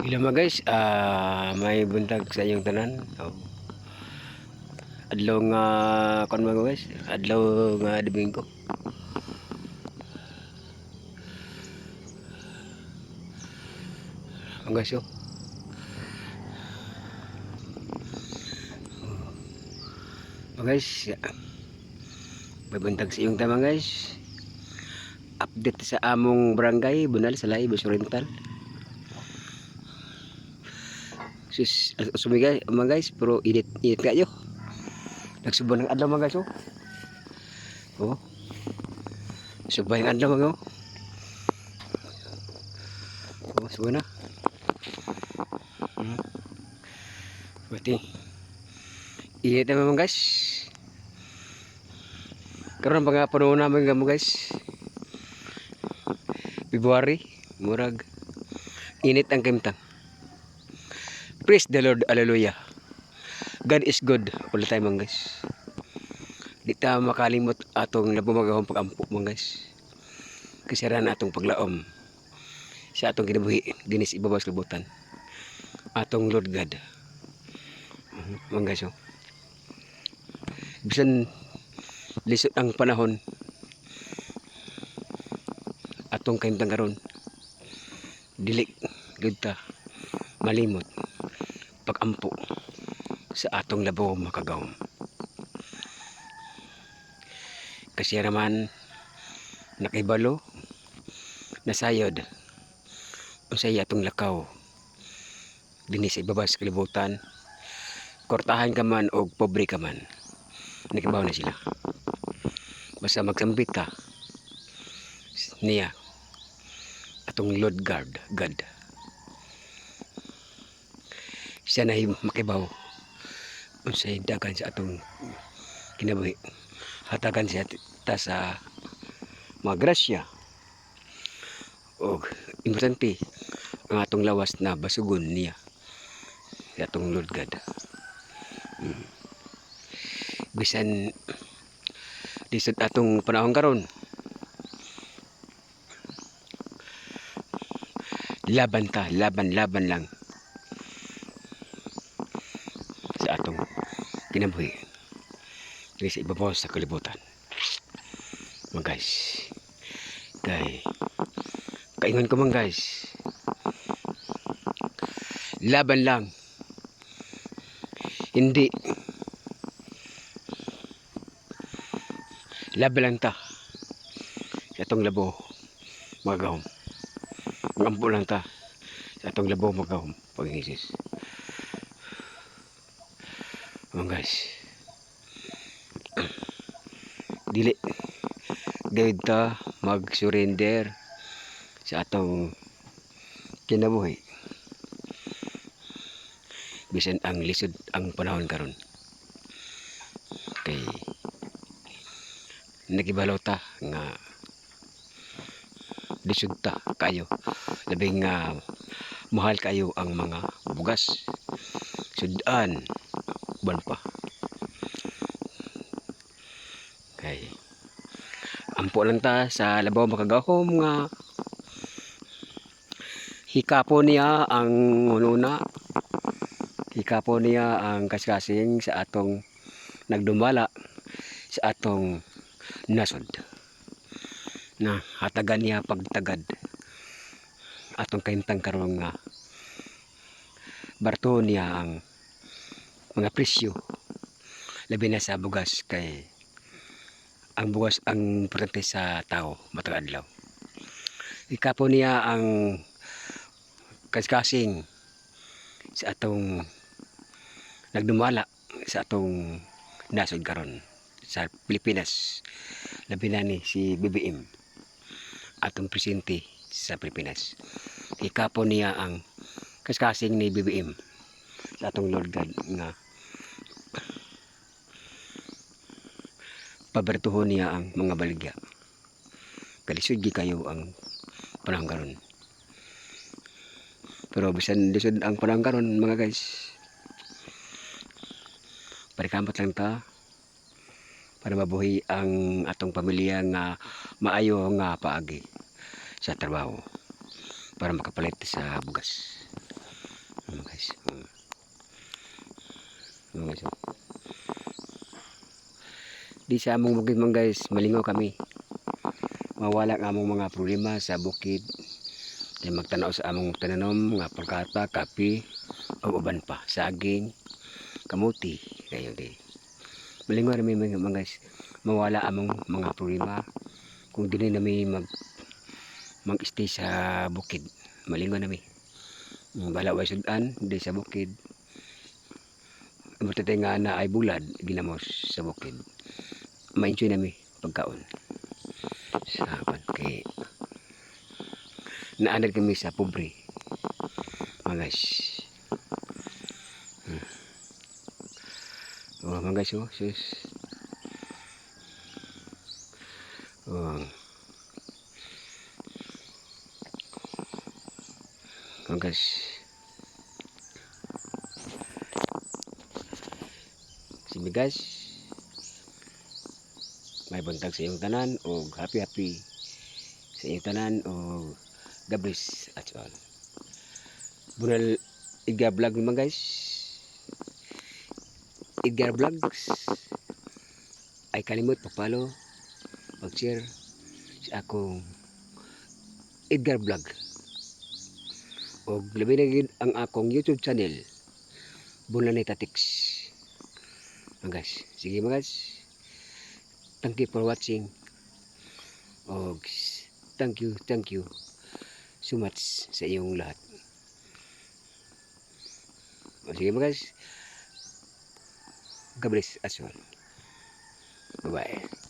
Hello mga guys, may buntag sa inyong tanan. Adlaw nga kon mga guys, adlaw nga Domingo. Ang guys Mga guys, may buntag sa inyong tanan guys. Update sa among barangay Bunal sa Bus Oriental. Sumigay mga guys, pero init kayo. Nagsubon ng adlaw mga guys Oh. Subay ng adlaw mga subay na. Berarti init na mga guys. Karon mga panahon namin mga guys. February, murag init ang kimtang. Praise the Lord, hallelujah. God is good all the time mga guys. Di ta makalimot atong nabumagahong pag-ampo mga guys. Kasiran atong paglaom sa atong kinabuhi dinis ibabaw sa libutan. Atong Lord God. Mga guys bisan lisod ang panahon atong kahimtang karon dili gud ta malimot pag-ampo sa atong labaw makagawom. Kasi naman nakibalo nasayod unsay atong lakaw dinis ibabaw sa kalibutan. Kortahan ka man o pobre ka man, nakibaw na sila. Basta magsambit ka niya atong Lord God. Siya na makibaw unsay dagan sa atong kinabuhi. Hatagan siya ta sa mga grasya o importante ang atong lawas na basugon niya sa atong Lord God. Bisan lisod atong panahon karon laban lang sa atong kinabuhi dili sa ibabaw sa kalibutan mga guys. Kaingon ko mga guys, laban lang, hindi laban lang ta sa atong labo magahom. Magampo lang ta sa atong labo magahom pag-isis mga guys. Dili gayud ta mag-surrender sa atong kinabuhi bisan ang lisod ang panahon karon. Kay nagibalaw ta nga lisod ta kayo, labing mahal kayo ang mga bugas, sudan, ban pa. Kay ampo lang ta sa labaw makagahom nga hikapo niya ang hununa, hikapo niya ang kaskasing sa atong nagdumala sa atong nasod na hatagan niya pagtagad atong kahimtang karon nga barto niya ang mga presyo labi na sa bugas. Kay ang bugas ang importante sa tao matag adlaw. Hikapo niya ang kaskasing sa atong nagdumala sa atong nasod karon sa Pilipinas, labi na ni si BBM atong presidente sa Pilipinas. Hikapo niya ang kaskasing ni BBM sa atong Lord God nga pabertuhon niya ang mga baligya. Kalisod gi kayo ang panahon karon. Pero bisan lisod ang panahon karon mga guys, parikamot lang ta para mabuhi ang atong pamilya nga maayo nga paagi sa trabaho para makapalit sa bugas. Guys. Guys. Di sa among bukid man guys, malingaw kami. Mawala ang among mga problema sa bukid. Di magtanaw sa among tananom, nga pagkata, kapi, o uban pa, saging, kamuti. Kayo di. Malingaw kami mga guys. Mawala among mga problema. Kung dili nami mag-stay sa bukid. Malingaw nami. Bala way sudan di sa bukid. Matatay nga na ay bulad ginamos sa bukid. Ma-enjoy nami pagkaon. Saban kay naanad kami sa pobre. Mga guys. Oh, mga guys, oh, sus. Oh. Mga guys. Sige guys. May buntag sa iyong tanan o happy sa iyong tanan o God bless at all. Bunal Edgar Vlog naman guys. Edgar Vlogs. Ay kalimot pag-follow, pag-share sa akong Edgar Vlog. O labi na gid ang akong YouTube channel. Bunal Tatics. Mga guys, sige mga guys. Thank you for watching. O thank you so much sa iyong lahat. O sige mga guys. God bless us all. Bye-bye.